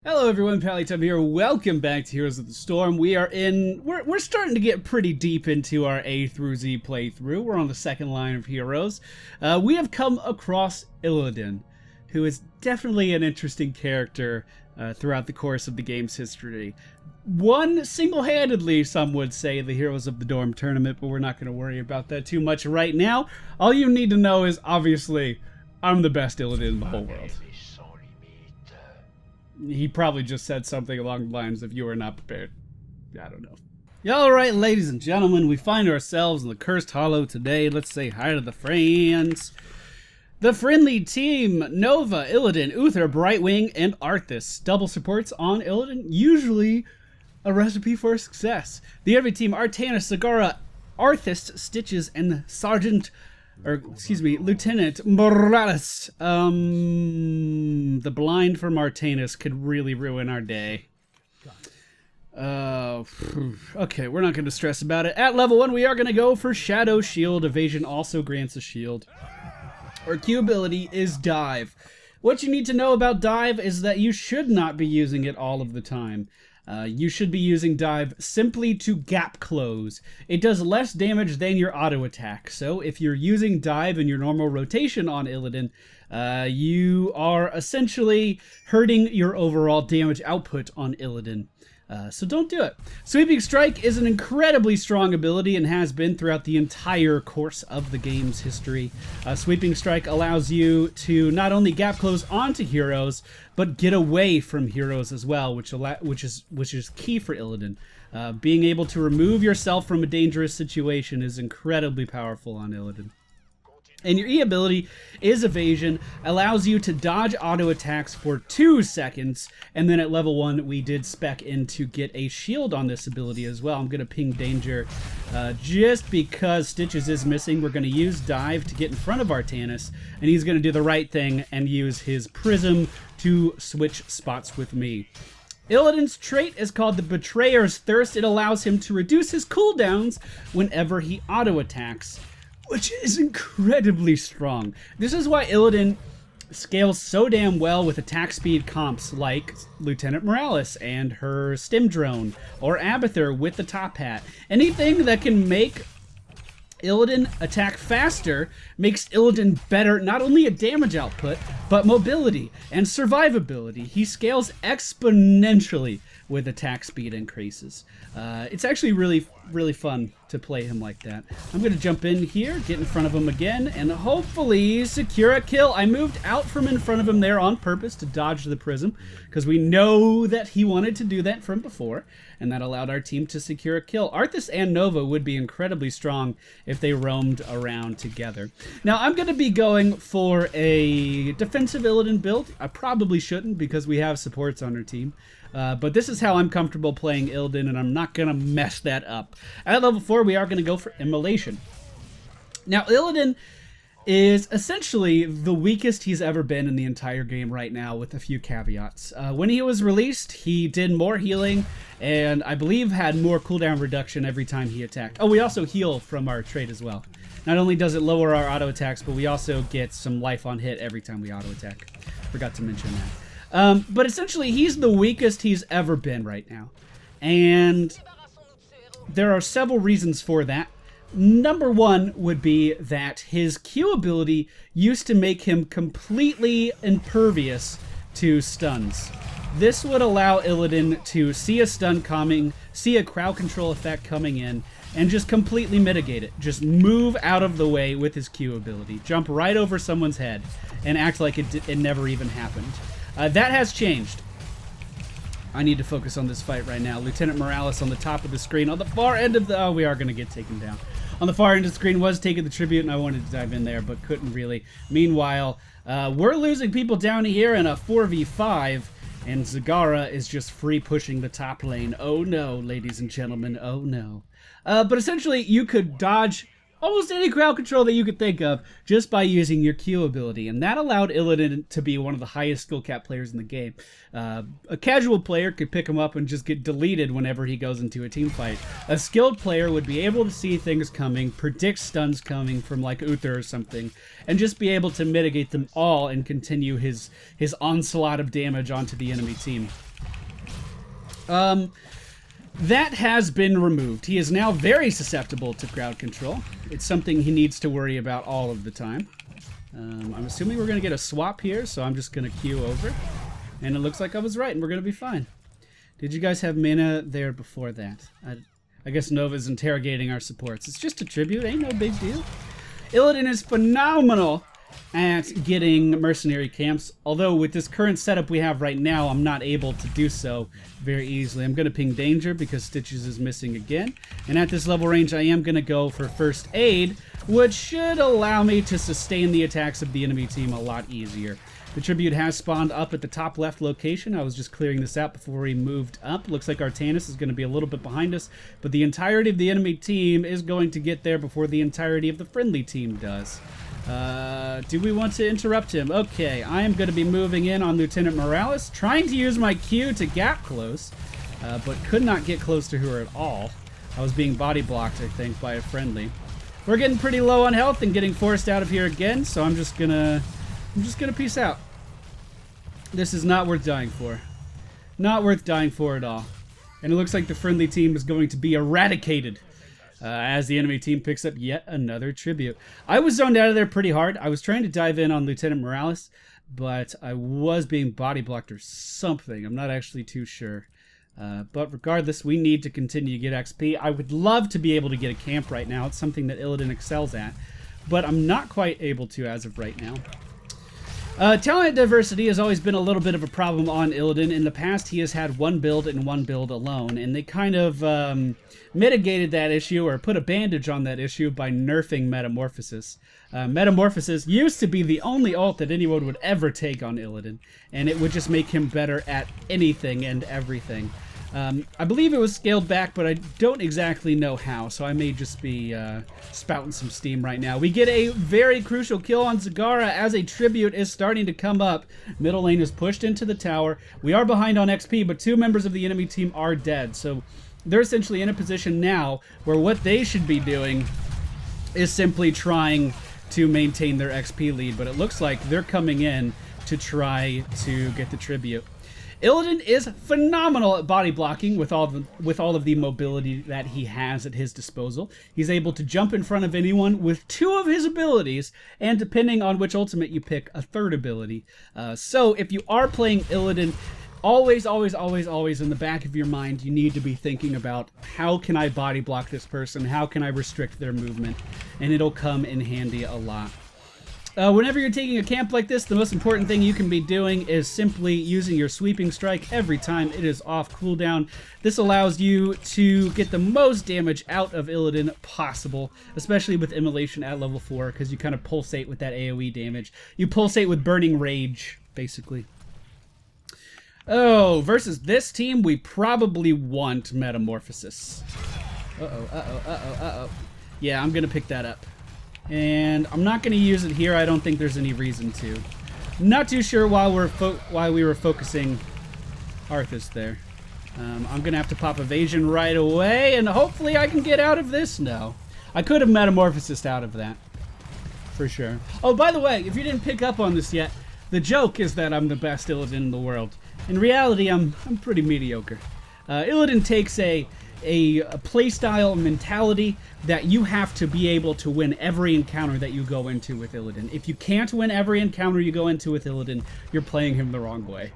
Hello everyone, Pallytub here. Welcome back to Heroes of the Storm. We're starting to get pretty deep into our A through Z playthrough. We're on the second line of heroes. We have come across Illidan, who is definitely an interesting character throughout the course of the game's history. Won single-handedly, some would say, the Heroes of the Dorm tournament, but we're not going to worry about that too much right now. All you need to know is, obviously, I'm the best Illidan in the whole world. He probably just said something along the lines of, "You are not prepared." I don't know. Alright, ladies and gentlemen, we find ourselves in the Cursed Hollow today. Let's say hi to the friends. The friendly team: Nova, Illidan, Uther, Brightwing, and Arthas. Double supports on Illidan, usually a recipe for success. The enemy team: Artana, Sagara, Arthas, Stitches, and Lieutenant Morales. The blind from Artanis could really ruin our day. Okay, we're not going to stress about it. At level 1, we are going to go for Shadow Shield. Evasion also grants a shield. Our Q ability is Dive. What you need to know about Dive is that you should not be using it all of the time. You should be using Dive simply to gap close. It does less damage than your auto attack, so if you're using Dive in your normal rotation on Illidan, you are essentially hurting your overall damage output on Illidan. So don't do it. Sweeping Strike is an incredibly strong ability and has been throughout the entire course of the game's history. Sweeping Strike allows you to not only gap close onto heroes, but get away from heroes as well, which is key for Illidan. Being able to remove yourself from a dangerous situation is incredibly powerful on Illidan. And your E ability is Evasion, allows you to dodge auto attacks for 2 seconds, and then at level 1 we did spec in to get a shield on this ability as well. I'm going to ping Danger just because Stitches is missing. We're going to use Dive to get in front of Artanis, and he's going to do the right thing and use his Prism to switch spots with me. Illidan's trait is called the Betrayer's Thirst. It allows him to reduce his cooldowns whenever he auto attacks, which is incredibly strong. This is why Illidan scales so damn well with attack speed comps like Lieutenant Morales and her stim drone, or Abathur with the top hat. Anything that can make Illidan attack faster makes Illidan better, not only at damage output, but mobility and survivability. He scales exponentially with attack speed increases. It's actually really fun to play him like that. I'm going to jump in here, get in front of him again, and hopefully secure a kill. I moved out from in front of him there on purpose to dodge the prism, because we know that he wanted to do that from before, and that allowed our team to secure a kill. Arthas and Nova would be incredibly strong if they roamed around together. Now, I'm going to be going for a defensive Illidan build. I probably shouldn't, because we have supports on our team. But this is how I'm comfortable playing Illidan, and I'm not going to mess that up. At level 4, we are going to go for Immolation. Now, Illidan is essentially the weakest he's ever been in the entire game right now, with a few caveats. When he was released, he did more healing, and I believe had more cooldown reduction every time he attacked. Oh, we also heal from our trait as well. Not only does it lower our auto attacks, but we also get some life on hit every time we auto attack. Forgot to mention that. But essentially, he's the weakest he's ever been right now. And there are several reasons for that. Number one would be that his Q ability used to make him completely impervious to stuns. This would allow Illidan to see a stun coming, see a crowd control effect coming in, and just completely mitigate it. Just move out of the way with his Q ability. Jump right over someone's head and act like it never even happened. That has changed. I need to focus on this fight right now. Lieutenant Morales on the top of the screen. On the far end of the... Oh, we are going to get taken down. On the far end of the screen was taking the tribute, and I wanted to dive in there, but couldn't really. Meanwhile, we're losing people down here in a 4v5, and Zagara is just free pushing the top lane. Oh no, ladies and gentlemen. Oh no. But essentially, you could dodge almost any crowd control that you could think of just by using your Q ability, and that allowed Illidan to be one of the highest skill cap players in the game. A casual player could pick him up and just get deleted whenever he goes into a team fight. A skilled player would be able to see things coming, predict stuns coming from like Uther or something, and just be able to mitigate them all and continue his onslaught of damage onto the enemy team. That has been removed. He is now very susceptible to crowd control. It's something he needs to worry about all of the time. I'm assuming we're going to get a swap here, so I'm just going to queue over. And it looks like I was right, and we're going to be fine. Did you guys have mana there before that? I guess Nova's interrogating our supports. It's just a tribute, ain't no big deal. Illidan is phenomenal at getting mercenary camps, although with this current setup we have right now, I'm not able to do so very easily. I'm going to ping danger because Stitches is missing again, and at this level range I am going to go for first aid, which should allow me to sustain the attacks of the enemy team a lot easier. The tribute has spawned up at the top left location. I was just clearing this out before we moved up. Looks like Artanis is going to be a little bit behind us, but the entirety of the enemy team is going to get there before the entirety of the friendly team does. Do we want to interrupt him? Okay, I am going to be moving in on Lieutenant Morales, trying to use my Q to gap close, but could not get close to her at all. I was being body blocked, I think, by a friendly. We're getting pretty low on health and getting forced out of here again, so I'm just gonna peace out. This is not worth dying for. Not worth dying for at all. And it looks like the friendly team is going to be eradicated. As the enemy team picks up yet another tribute. I was zoned out of there pretty hard. I was trying to dive in on Lieutenant Morales, but I was being body blocked or something. I'm not actually too sure. But regardless, we need to continue to get XP. I would love to be able to get a camp right now. It's something that Illidan excels at, but I'm not quite able to as of right now. Talent diversity has always been a little bit of a problem on Illidan. In the past, he has had one build and one build alone, and they kind of mitigated that issue or put a bandage on that issue by nerfing Metamorphosis. Metamorphosis used to be the only ult that anyone would ever take on Illidan, and it would just make him better at anything and everything. I believe it was scaled back, but I don't exactly know how, so I may just be spouting some steam right now. We get a very crucial kill on Zagara as a tribute is starting to come up. Middle lane is pushed into the tower. We are behind on XP, but two members of the enemy team are dead, so they're essentially in a position now where what they should be doing is simply trying to maintain their XP lead, but it looks like they're coming in to try to get the tribute. Illidan is phenomenal at body blocking with all of the mobility that he has at his disposal. He's able to jump in front of anyone with two of his abilities, and depending on which ultimate you pick, a third ability. So if you are playing Illidan, always in the back of your mind, you need to be thinking about how can I body block this person, how can I restrict their movement, and it'll come in handy a lot. Whenever you're taking a camp like this, the most important thing you can be doing is simply using your sweeping strike every time it is off cooldown. This allows you to get the most damage out of Illidan possible, especially with Immolation at level 4, because you kind of pulsate with that AoE damage. You pulsate with Burning Rage, basically. Oh, versus this team, we probably want Metamorphosis. Uh-oh. Yeah, I'm going to pick that up. And I'm not going to use it here. I don't think there's any reason to. Not too sure why we were focusing Arthas there. I'm going to have to pop evasion right away, and hopefully I can get out of this. No. I could have Metamorphosis out of that. For sure. Oh, by the way, if you didn't pick up on this yet, the joke is that I'm the best Illidan in the world. In reality, I'm pretty mediocre. Illidan takes a playstyle mentality that you have to be able to win every encounter that you go into with Illidan. If you can't win every encounter you go into with Illidan, you're playing him the wrong way.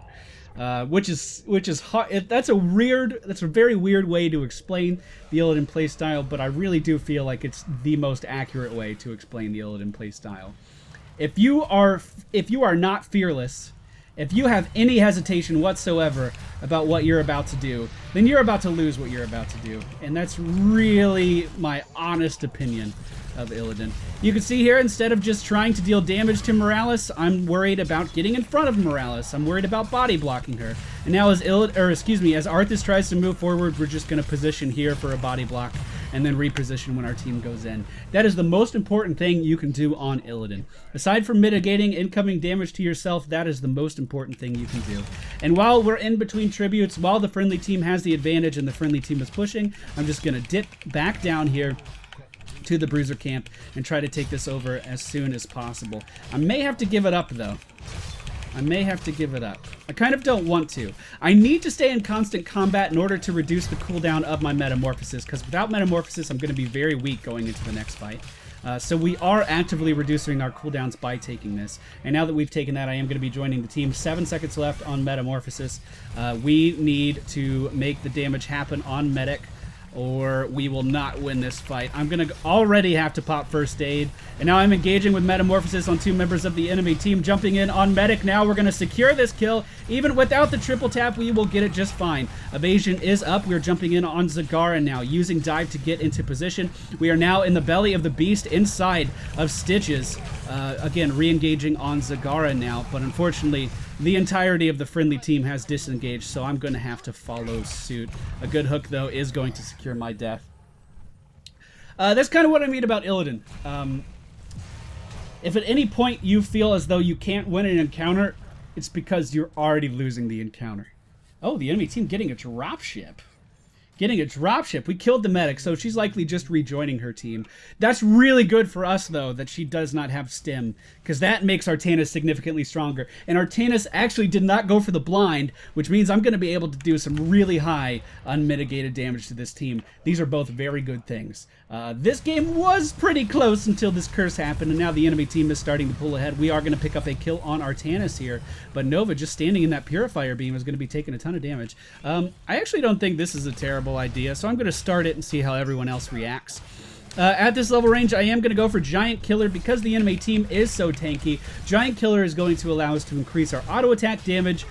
Which is hard. That's a very weird way to explain the Illidan playstyle, but I really do feel like it's the most accurate way to explain the Illidan playstyle. If you are not fearless, if you have any hesitation whatsoever about what you're about to do, then you're about to lose what you're about to do. And that's really my honest opinion of Illidan. You can see here, instead of just trying to deal damage to Morales, I'm worried about getting in front of Morales. I'm worried about body blocking her. And now as Arthas tries to move forward, we're just going to position here for a body block and then reposition when our team goes in. That is the most important thing you can do on Illidan. Aside from mitigating incoming damage to yourself, that is the most important thing you can do. And while we're in between tributes, while the friendly team has the advantage and the friendly team is pushing, I'm just going to dip back down here to the Bruiser camp and try to take this over as soon as possible. I may have to give it up, though. I may have to give it up. I kind of don't want to. I need to stay in constant combat in order to reduce the cooldown of my Metamorphosis, because without Metamorphosis, I'm going to be very weak going into the next fight. So we are actively reducing our cooldowns by taking this. And now that we've taken that, I am going to be joining the team. 7 seconds left on Metamorphosis. We need to make the damage happen on Medic, or we will not win this fight. I'm going to already have to pop First Aid. And now I'm engaging with Metamorphosis on 2 members of the enemy team. Jumping in on Medic now. We're going to secure this kill. Even without the triple tap, we will get it just fine. Evasion is up. We're jumping in on Zagara now, using Dive to get into position. We are now in the belly of the beast inside of Stitches. Again, re-engaging on Zagara now. But unfortunately, the entirety of the friendly team has disengaged, so I'm going to have to follow suit. A good hook, though, is going to secure my death. That's kind of what I mean about Illidan. If at any point you feel as though you can't win an encounter, it's because you're already losing the encounter. Oh, the enemy team getting a dropship. Getting a dropship. We killed the medic, so she's likely just rejoining her team. That's really good for us, though, that she does not have stim, because that makes Artanis significantly stronger. And Artanis actually did not go for the blind, which means I'm going to be able to do some really high unmitigated damage to this team. These are both very good things. This game was pretty close until this curse happened, and now the enemy team is starting to pull ahead. We are going to pick up a kill on Artanis here, but Nova just standing in that Purifier Beam is going to be taking a ton of damage. I actually don't think this is a terrible idea, so I'm going to start it and see how everyone else reacts. At this level range, I am going to go for Giant Killer because the enemy team is so tanky. Giant Killer is going to allow us to increase our auto attack damage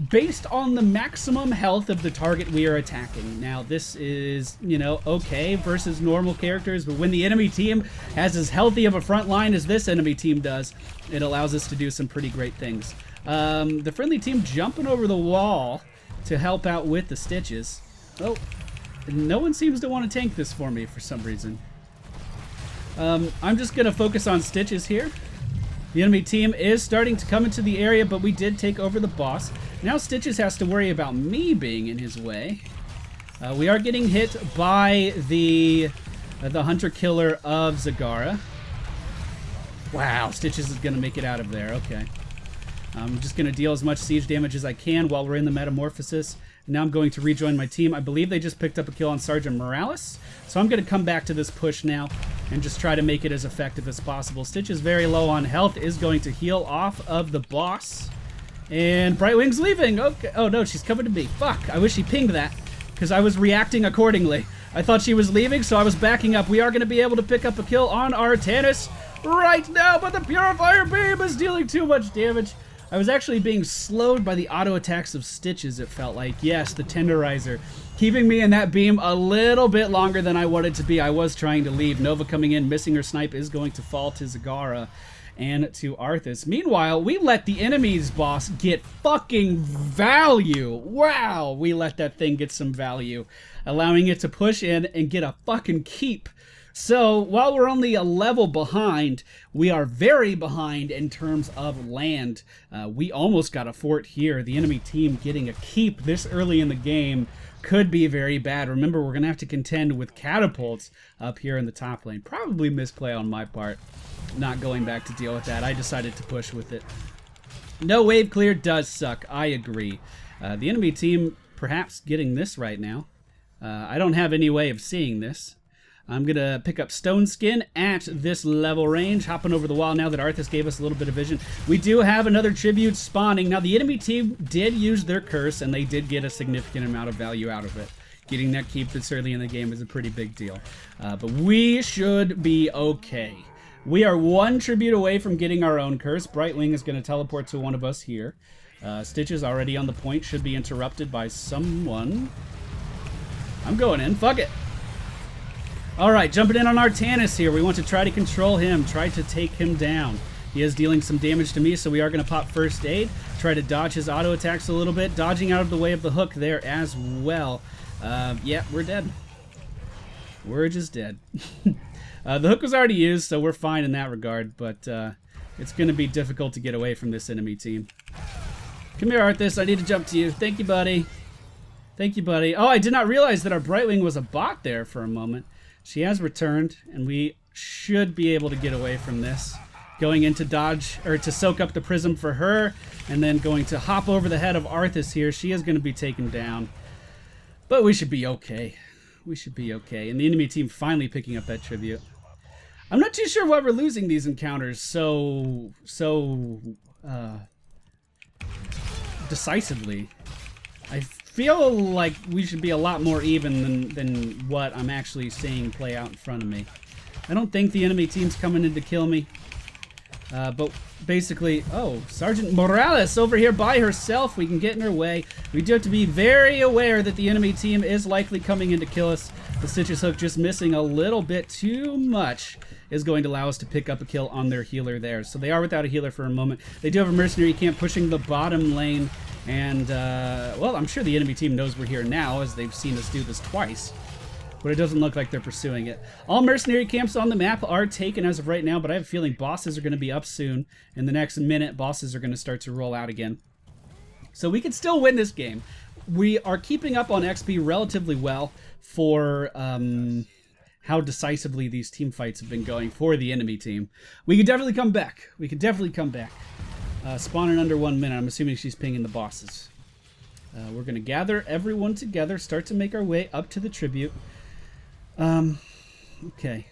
based on the maximum health of the target we are attacking. Now, this is, you know, okay versus normal characters, but when the enemy team has as healthy of a front line as this enemy team does, it allows us to do some pretty great things. The friendly team jumping over the wall to help out with the Stitches. Oh, no one seems to want to tank this for me for some reason. I'm just going to focus on Stitches here. The enemy team is starting to come into the area, but we did take over the boss. Now Stitches has to worry about me being in his way. We are getting hit by the Hunter-Killer of Zagara. Wow, Stitches is going to make it out of there. Okay. I'm just going to deal as much siege damage as I can while we're in the Metamorphosis. Now I'm going to rejoin my team. I believe they just picked up a kill on Sergeant Morales. So I'm going to come back to this push now and just try to make it as effective as possible. Stitch is very low on health, is going to heal off of the boss. And Brightwing's leaving. Okay. Oh no, she's coming to me. Fuck, I wish she pinged that because I was reacting accordingly. I thought she was leaving, so I was backing up. We are going to be able to pick up a kill on Artanis right now, but the Purifier Beam is dealing too much damage. I was actually being slowed by the auto attacks of Stitches, it felt like. Yes, the Tenderizer. Keeping me in that beam a little bit longer than I wanted to be. I was trying to leave. Nova coming in, missing her snipe, is going to fall to Zagara and to Arthas. Meanwhile, we let the enemy's boss get fucking value. Wow, we let that thing get some value, allowing it to push in and get a fucking keep. So, while we're only a level behind, we are very behind in terms of land. We almost got a fort here. The enemy team getting a keep this early in the game could be very bad. Remember, we're going to have to contend with catapults up here in the top lane. Probably misplay on my part, not going back to deal with that. I decided to push with it. No wave clear does suck. I agree. The enemy team perhaps getting this right now. I don't have any way of seeing this. I'm going to pick up Stone Skin at this level range, hopping over the wall now that Arthas gave us a little bit of vision. We do have another tribute spawning. Now, the enemy team did use their curse, and they did get a significant amount of value out of it. Getting that keep this early in the game is a pretty big deal. But we should be okay. We are one tribute away from getting our own curse. Brightwing is going to teleport to one of us here. Stitch is already on the point, should be interrupted by someone. I'm going in. Fuck it. All right, jumping in on Artanis here. We want to try to control him, try to take him down. He is dealing some damage to me, so we are going to pop First Aid, try to dodge his auto attacks a little bit, dodging out of the way of the hook there as well. Yeah, we're dead. We're just dead. The hook was already used, so we're fine in that regard, but it's going to be difficult to get away from this enemy team. Come here, Arthas. I need to jump to you. Thank you, buddy. Thank you, buddy. Oh, I did not realize that our Brightwing was a bot there for a moment. She has returned, and we should be able to get away from this. going in to dodge, or to soak up the prism for her, and then going to hop over the head of Arthas here. She is going to be taken down. But we should be okay. We should be okay. And the enemy team finally picking up that tribute. I'm not too sure why we're losing these encounters so decisively. I feel like we should be a lot more even than what I'm actually seeing play out in front of me. I don't think the enemy team's coming in to kill me. But basically, oh, Sergeant Morales over here by herself. We can get in her way. We do have to be very aware that the enemy team is likely coming in to kill us. The Stitches Hook just missing a little bit too much is going to allow us to pick up a kill on their healer there. So they are without a healer for a moment. They do have a mercenary camp pushing the bottom lane. And, well, I'm sure the enemy team knows we're here now, as they've seen us do this twice. But it doesn't look like they're pursuing it. All mercenary camps on the map are taken as of right now, but I have a feeling bosses are going to be up soon. In the next minute, bosses are going to start to roll out again. So we can still win this game. We are keeping up on XP relatively well for how decisively these team fights have been going for the enemy team. We can definitely come back. We can definitely come back. Spawn in under 1 minute. I'm assuming she's pinging the bosses. We're going to gather everyone together, start to make our way up to the tribute. Okay.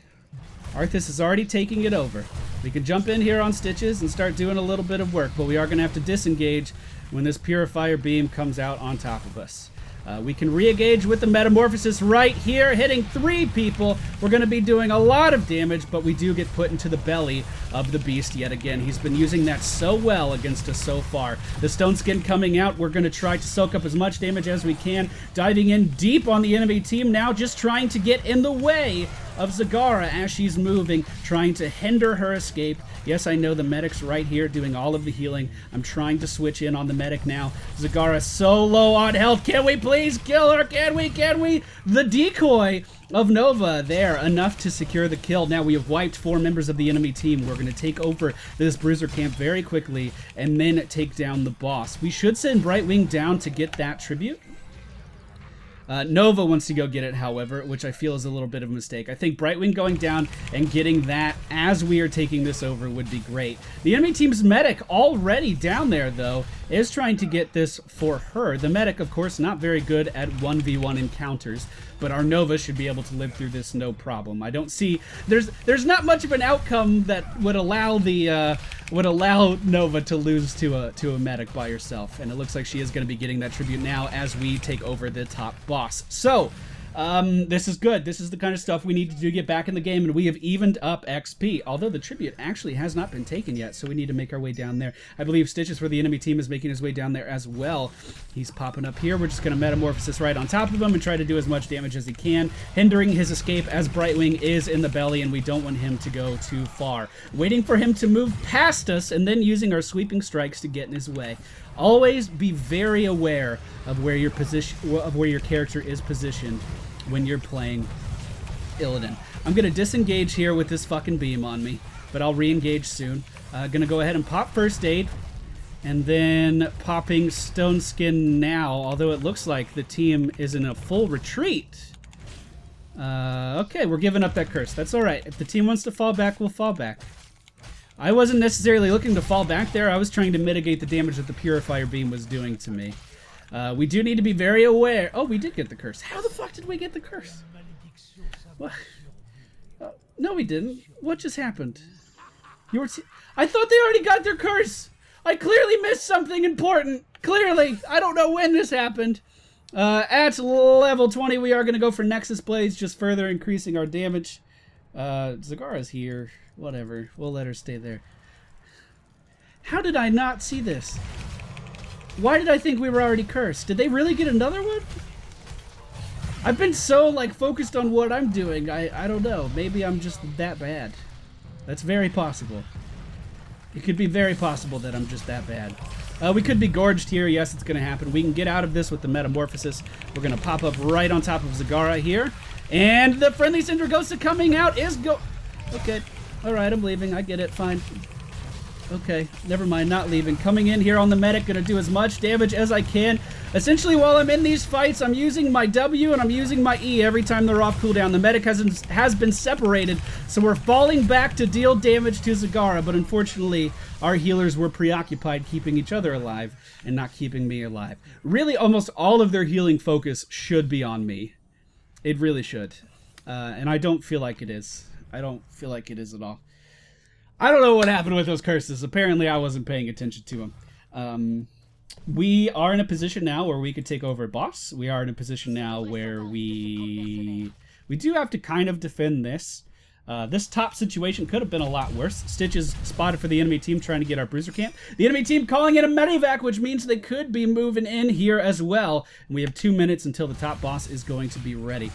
Arthas is already taking it over. We can jump in here on Stitches and start doing a little bit of work, but we are going to have to disengage when this Purifier Beam comes out on top of us. We can re-engage with the Metamorphosis right here, hitting 3 people. We're going to be doing a lot of damage, but we do get put into the belly of the beast yet again. He's been using that so well against us so far. The Stone Skin coming out. We're going to try to soak up as much damage as we can. Diving in deep on the enemy team now, just trying to get in the way of Zagara as she's moving, trying to hinder her escape. Yes, I know the medic's right here doing all of the healing. I'm trying to switch in on the medic now. Zagara so low on health. Can we please kill her? Can we? Can we? The decoy of Nova there, enough to secure the kill. Now we have wiped 4 members of the enemy team. We're going to take over this bruiser camp very quickly and then take down the boss. We should send Brightwing down to get that tribute. Nova wants to go get it, however, which I feel is a little bit of a mistake. I think Brightwing going down and getting that as we are taking this over would be great. The enemy team's medic already down there, though, is trying to get this for her. The medic, of course, not very good at 1v1 encounters, but our Nova should be able to live through this no problem. I don't see... There's not much of an outcome that would allow the... would allow Nova to lose to a medic by herself, and it looks like she is going to be getting that tribute now as we take over the top boss. So, this is good. This is the kind of stuff we need to do to get back in the game, and we have evened up XP, although the tribute actually has not been taken yet, so we need to make our way down there. I believe Stitches for the enemy team is making his way down there as well. He's popping up here. We're just going to Metamorphosis right on top of him and try to do as much damage as he can, hindering his escape as Brightwing is in the belly, and we don't want him to go too far. Waiting for him to move past us, and then using our sweeping strikes to get in his way. Always be very aware of where your character is positioned when you're playing Illidan. I'm going to disengage here with this fucking beam on me, but I'll re-engage soon. Going to go ahead and pop First Aid, and then popping Stone Skin now, although it looks like the team is in a full retreat. Okay, we're giving up that curse. That's alright. If the team wants to fall back, we'll fall back. I wasn't necessarily looking to fall back there. I was trying to mitigate the damage that the Purifier Beam was doing to me. We do need to be very aware. Oh, we did get the curse. How the fuck did we get the curse? What? No, we didn't. What just happened? I thought they already got their curse. I clearly missed something important. Clearly. I don't know when this happened. At level 20, we are going to go for Nexus Blades, just further increasing our damage. Zagara's here. Whatever. We'll let her stay there. How did I not see this? Why did I think we were already cursed? Did they really get another one? I've been so, like, focused on what I'm doing. I don't know. Maybe I'm just that bad. That's very possible. It could be very possible that I'm just that bad. We could be gorged here. Yes, it's going to happen. We can get out of this with the Metamorphosis. We're going to pop up right on top of Zagara here. And the friendly Syndragosa coming out is Okay. Alright, I'm leaving. I get it. Fine. Okay, never mind, not leaving. Coming in here on the medic, gonna do as much damage as I can. Essentially, while I'm in these fights, I'm using my W and I'm using my E every time they're off cooldown. The medic has been separated, so we're falling back to deal damage to Zagara, but unfortunately, our healers were preoccupied keeping each other alive and not keeping me alive. Really, almost all of their healing focus should be on me. It really should. And I don't feel like it is. I don't feel like it is at all. I don't know what happened with those curses. Apparently, I wasn't paying attention to them. We are in a position now where we could take over a boss. We are in a position now where we do have to kind of defend this. This top situation could have been a lot worse. Stitch is spotted for the enemy team trying to get our bruiser camp. The enemy team calling in a medevac, which means they could be moving in here as well. And we have 2 minutes until the top boss is going to be ready.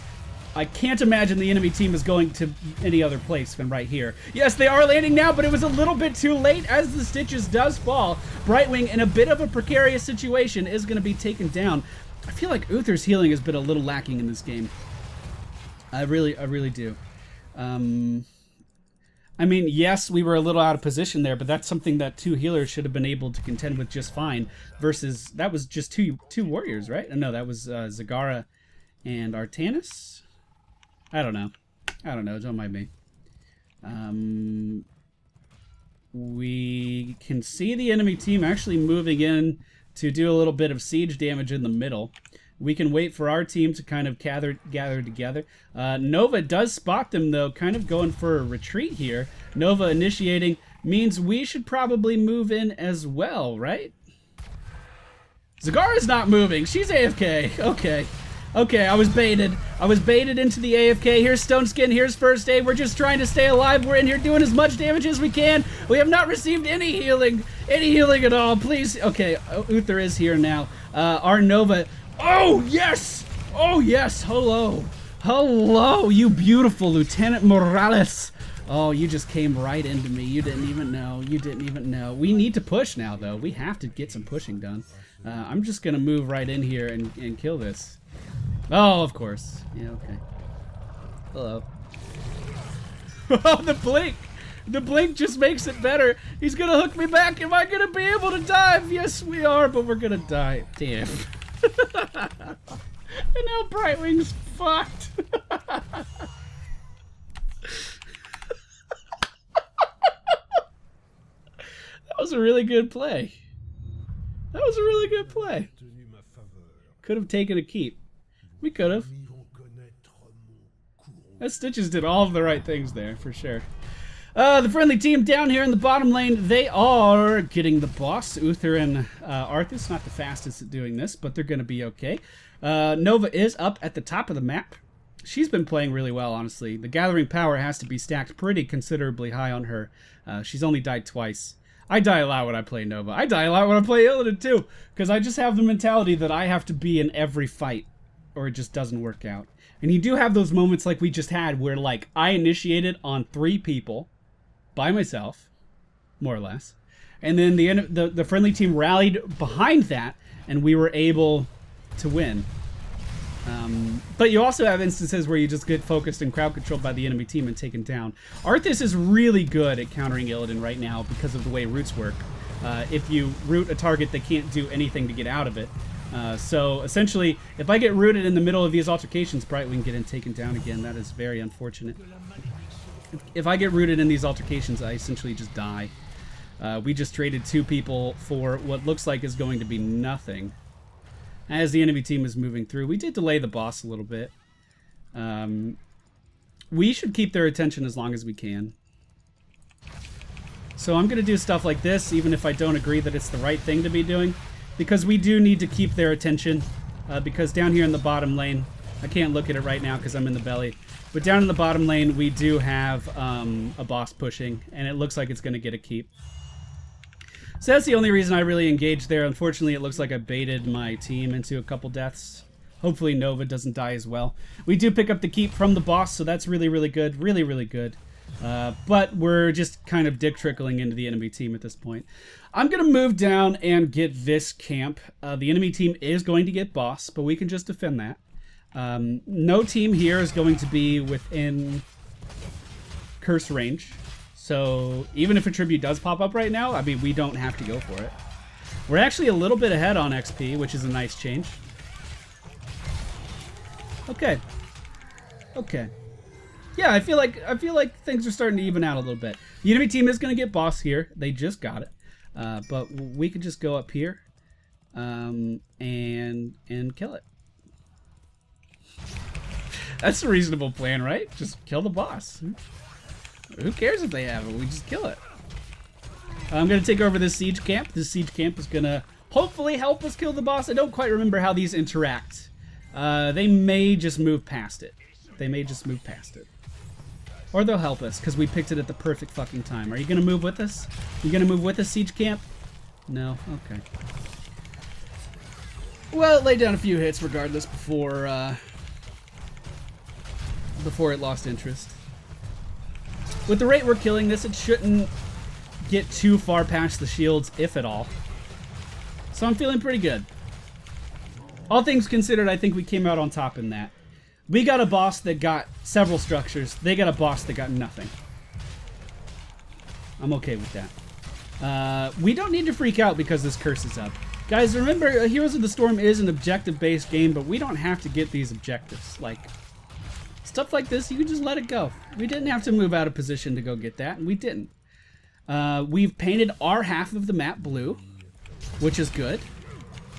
I can't imagine the enemy team is going to any other place than right here. Yes, they are landing now, but it was a little bit too late as the Stitches does fall. Brightwing, in a bit of a precarious situation, is going to be taken down. I feel like Uther's healing has been a little lacking in this game. I really do. I mean, yes, we were a little out of position there, but that's something that 2 healers should have been able to contend with just fine. Versus, that was just two warriors, right? No, that was Zagara and Artanis. I don't know. Don't mind me. We can see the enemy team actually moving in to do a little bit of siege damage in the middle. We can wait for our team to kind of gather together. Nova does spot them, though, kind of going for a retreat here. Nova initiating means we should probably move in as well, right? Zagara's not moving. She's AFK. Okay. Okay, I was baited. I was baited into the AFK. Here's Stone Skin, here's First Aid. We're just trying to stay alive. We're in here doing as much damage as we can. We have not received any healing at all. Please. Okay, Uther is here now. Our Nova. Oh, yes! Oh, yes! Hello. Hello, you beautiful Lieutenant Morales. Oh, you just came right into me. You didn't even know. You didn't even know. We need to push now, though. We have to get some pushing done. I'm just going to move right in here and kill this. Oh, of course. Yeah, okay. Hello. Oh, the blink! The blink just makes it better. He's gonna hook me back. Am I gonna be able to dive? Yes, we are, but we're gonna die. Damn. And now Brightwing's fucked. That was a really good play. That was a really good play. Could have taken a keep. We could have. That Stitches did all of the right things there, for sure. The friendly team down here in the bottom lane, they are getting the boss. Uther and Arthas, not the fastest at doing this, but they're going to be okay. Nova is up at the top of the map. She's been playing really well, honestly. The gathering power has to be stacked pretty considerably high on her. She's only died twice. I die a lot when I play Nova. I die a lot when I play Illidan too, because I just have the mentality that I have to be in every fight, or it just doesn't work out. And you do have those moments like we just had where, like, I initiated on 3 people by myself, more or less, and then the friendly team rallied behind that, and we were able to win. But you also have instances where you just get focused and crowd controlled by the enemy team and taken down. Arthas is really good at countering Illidan right now because of the way roots work. If you root a target, they can't do anything to get out of it. So essentially, if I get rooted in the middle of these altercations, Brightwing get taken down again. That is very unfortunate. If I get rooted in these altercations, I essentially just die. We just traded 2 people for what looks like is going to be nothing. As the enemy team is moving through, we did delay the boss a little bit. We should keep their attention as long as we can. So I'm going to do stuff like this, even if I don't agree that it's the right thing to be doing. Because we do need to keep their attention. Because down here in the bottom lane, I can't look at it right now because I'm in the belly. But down in the bottom lane, we do have a boss pushing. And it looks like it's going to get a keep. So that's the only reason I really engaged there. Unfortunately, it looks like I baited my team into a couple deaths. Hopefully Nova doesn't die as well. We do pick up the keep from the boss, so that's really, really good. Really, really good. But we're just kind of dick trickling into the enemy team at this point. I'm going to move down and get this camp. The enemy team is going to get boss, but we can just defend that. No team here is going to be within curse range. So even if a tribute does pop up right now, I mean, we don't have to go for it. We're actually a little bit ahead on XP, which is a nice change. Okay. Okay. Yeah, I feel like things are starting to even out a little bit. The enemy team is going to get boss here. They just got it. But we could just go up here and kill it. That's a reasonable plan, right? Just kill the boss. Who cares if they have it? We just kill it. I'm going to take over this siege camp. This siege camp is going to hopefully help us kill the boss. I don't quite remember how these interact. They may just move past it. They may just move past it. Or they'll help us, because we picked it at the perfect fucking time. Are you going to move with us? You going to move with us, siege camp? No? Okay. Well, it laid down a few hits regardless before it lost interest. With the rate we're killing this, it shouldn't get too far past the shields, if at all. So I'm feeling pretty good. All things considered, I think we came out on top in that. We got a boss that got several structures. They got a boss that got nothing. I'm okay with that. We don't need to freak out because this curse is up. Guys, remember, Heroes of the Storm is an objective-based game, but we don't have to get these objectives. Like, stuff like this, you can just let it go. We didn't have to move out of position to go get that, and we didn't. We've painted our half of the map blue, which is good.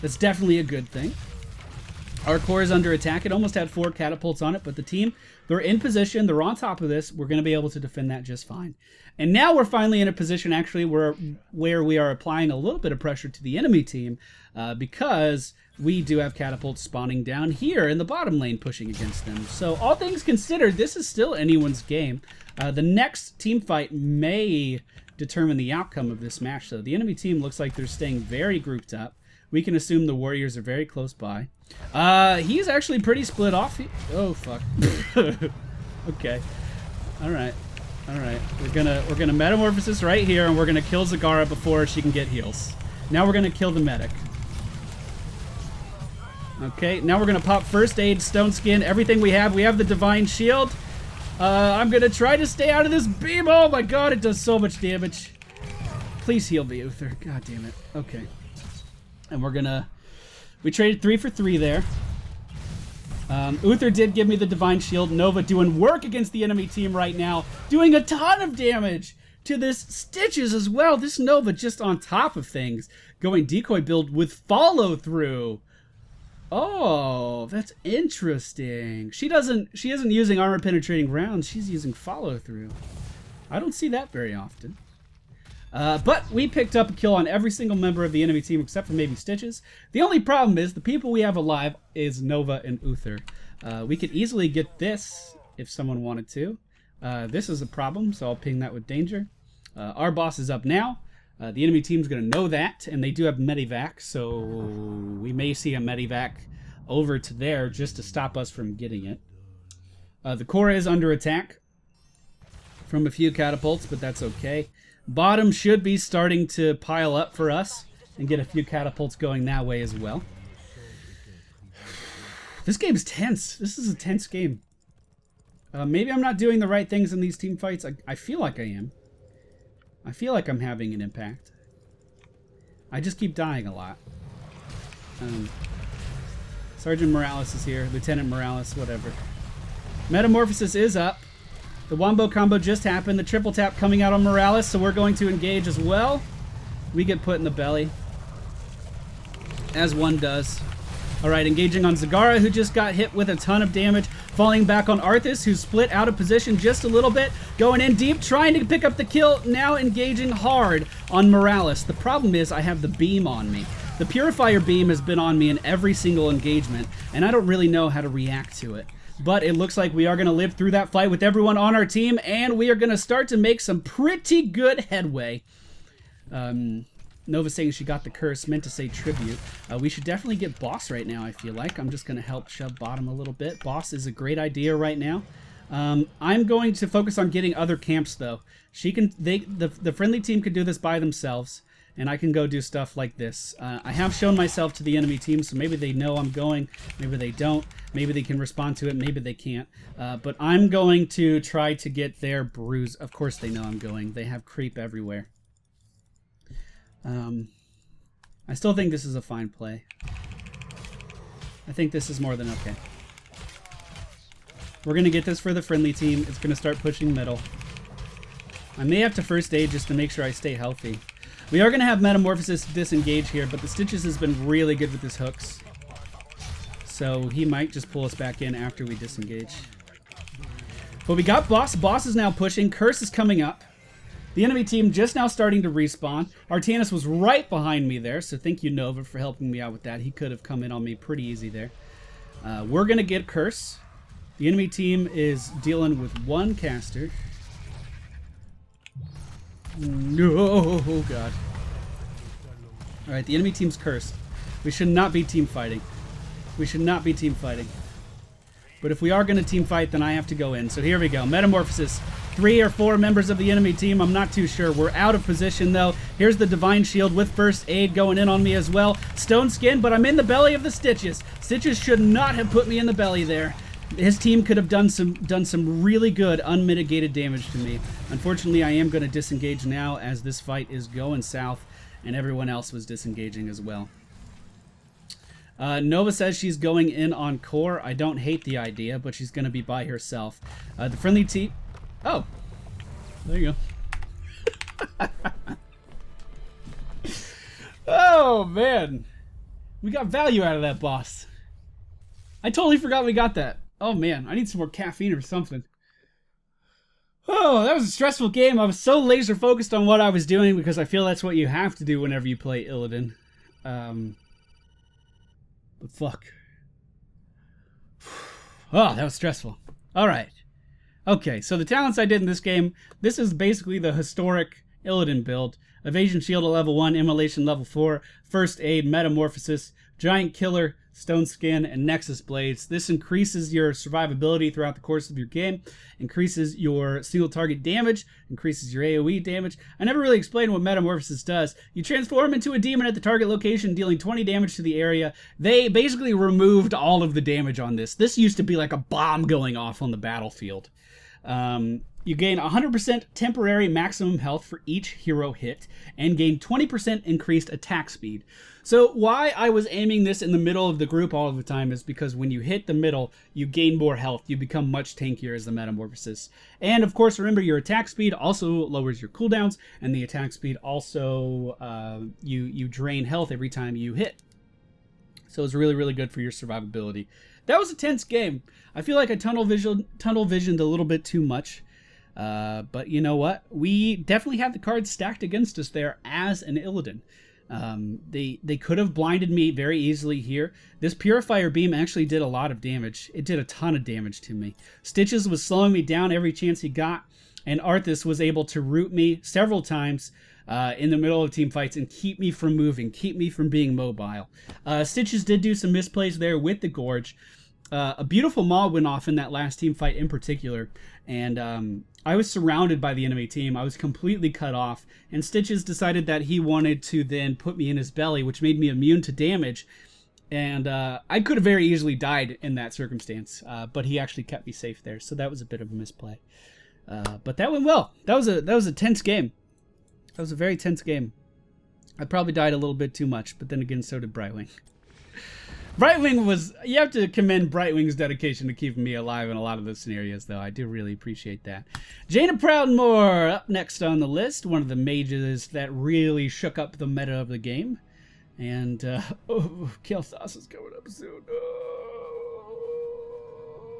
That's definitely a good thing. Our core is under attack. It almost had 4 catapults on it, but the team, they're in position. They're on top of this. We're going to be able to defend that just fine. And now we're finally in a position, actually, where we are applying a little bit of pressure to the enemy team because we do have catapults spawning down here in the bottom lane pushing against them. So all things considered, this is still anyone's game. The next team fight may determine the outcome of this match, though. The enemy team looks like they're staying very grouped up. We can assume the warriors are very close by. He's actually pretty split off. Oh, fuck. Okay. All right. All right. We're gonna metamorphosis right here, and we're gonna kill Zagara before she can get heals. Now we're gonna kill the medic. Okay. Now we're gonna pop first aid, stone skin, everything we have. We have the divine shield. I'm gonna try to stay out of this beam. Oh my god, it does so much damage. Please heal me, Uther. God damn it. Okay. And we traded 3 for 3 there. Uther did give me the divine shield. Nova doing work against the enemy team right now, doing a ton of damage to this Stitches as well. This Nova just on top of things, going decoy build with follow through. Oh, that's interesting. She isn't using armor penetrating rounds. She's using follow through. I don't see that very often. But we picked up a kill on every single member of the enemy team except for maybe Stitches. The only problem is the people we have alive is Nova and Uther. We could easily get this if someone wanted to. This is a problem, so I'll ping that with danger. Our boss is up now. The enemy team's going to know that, and they do have medivac, so we may see a medivac over to there just to stop us from getting it. The core is under attack from a few catapults, but that's okay. Bottom should be starting to pile up for us and get a few catapults going that way as well. This game's tense. This is a tense game. Maybe I'm not doing the right things in these team fights. I feel like I am. I feel like I'm having an impact. I just keep dying a lot. Sergeant Morales is here. Lieutenant Morales, whatever. Metamorphosis is up. The wombo combo just happened. The triple tap coming out on Morales, so we're going to engage as well. We get put in the belly. As one does. Alright, engaging on Zagara, who just got hit with a ton of damage. Falling back on Arthas, who's split out of position just a little bit. Going in deep, trying to pick up the kill. Now engaging hard on Morales. The problem is I have the beam on me. The Purifier beam has been on me in every single engagement, and I don't really know how to react to it. But it looks like we are going to live through that fight with everyone on our team, and we are going to start to make some pretty good headway. Nova saying she got the curse, meant to say tribute. We should definitely get boss right now, I feel like. I'm just going to help shove bottom a little bit. Boss is a great idea right now. I'm going to focus on getting other camps, though. The friendly team could do this by themselves. and I can go do stuff like this. I have shown myself to the enemy team, so maybe they know I'm going, maybe they don't, maybe they can respond to it, maybe they can't. But I'm going to try to get their bruise. Of course they know I'm going. They have creep everywhere. I still think this is a fine play. I think this is more than okay. We're going to get this for the friendly team. It's going to start pushing middle. I may have to first aid just to make sure I stay healthy. We are going to have Metamorphosis disengage here, but the Stitches has been really good with his hooks. So he might just pull us back in after we disengage. But we got Boss. Boss is now pushing. Curse is coming up. The enemy team just now starting to respawn. Artanis was right behind me there, so thank you, Nova, for helping me out with that. He could have come in on me pretty easy there. We're going to get Curse. The enemy team is dealing with one caster. No, oh god. Alright, the enemy team's cursed. We should not be team fighting. We should not be team fighting. But if we are going to team fight, then I have to go in. So here we go. Metamorphosis. 3 or 4 members of the enemy team. I'm not too sure. We're out of position, though. Here's the Divine Shield with First Aid going in on me as well. Stone Skin, but I'm in the belly of the Stitches. Stitches should not have put me in the belly there. His team could have done some really good unmitigated damage to me. Unfortunately, I am going to disengage now as this fight is going south, and everyone else was disengaging as well. Nova says she's going in on core. I don't hate the idea, but she's going to be by herself. The friendly team... Oh, there you go. Oh, man. We got value out of that boss. I totally forgot we got that. Oh, man. I need some more caffeine or something. Oh, that was a stressful game. I was so laser focused on what I was doing because I feel that's what you have to do whenever you play Illidan. But fuck. Oh, that was stressful. All right. Okay, so the talents I did in this game, this is basically the historic Illidan build. Evasion Shield at level 1, Immolation level 4, First Aid, Metamorphosis, Giant Killer, Stone Skin, and Nexus Blades. This increases your survivability throughout the course of your game, increases your single target damage, increases your AoE damage. I never really explained what Metamorphosis does. You transform into a demon at the target location, dealing 20 damage to the area. They basically removed all of the damage on this. This used to be like a bomb going off on the battlefield. You gain 100% temporary maximum health for each hero hit, and gain 20% increased attack speed. So why I was aiming this in the middle of the group all of the time is because when you hit the middle, you gain more health. You become much tankier as the Metamorphosis. And of course, remember your attack speed also lowers your cooldowns, and the attack speed also, you drain health every time you hit. So it's really, really good for your survivability. That was a tense game. I feel like I tunnel visioned a little bit too much. But you know what? We definitely have the cards stacked against us there as an Illidan. They could have blinded me very easily here. This Purifier Beam actually did a lot of damage. It did a ton of damage to me. Stitches was slowing me down every chance he got, and Arthas was able to root me several times in the middle of team fights and keep me from moving, keep me from being mobile. Stitches did do some misplays there with the Gorge. A beautiful maul went off in that last team fight in particular, and I was surrounded by the enemy team. I was completely cut off, and Stitches decided that he wanted to then put me in his belly, which made me immune to damage, and I could have very easily died in that circumstance, but he actually kept me safe there, so that was a bit of a misplay. But that went well. That was a tense game. That was a very tense game. I probably died a little bit too much, but then again, so did Brightwing. Brightwing was... You have to commend Brightwing's dedication to keeping me alive in a lot of those scenarios, though. I do really appreciate that. Jaina Proudmoore up next on the list. One of the mages that really shook up the meta of the game. And, oh, Kael'thas is coming up soon. Oh.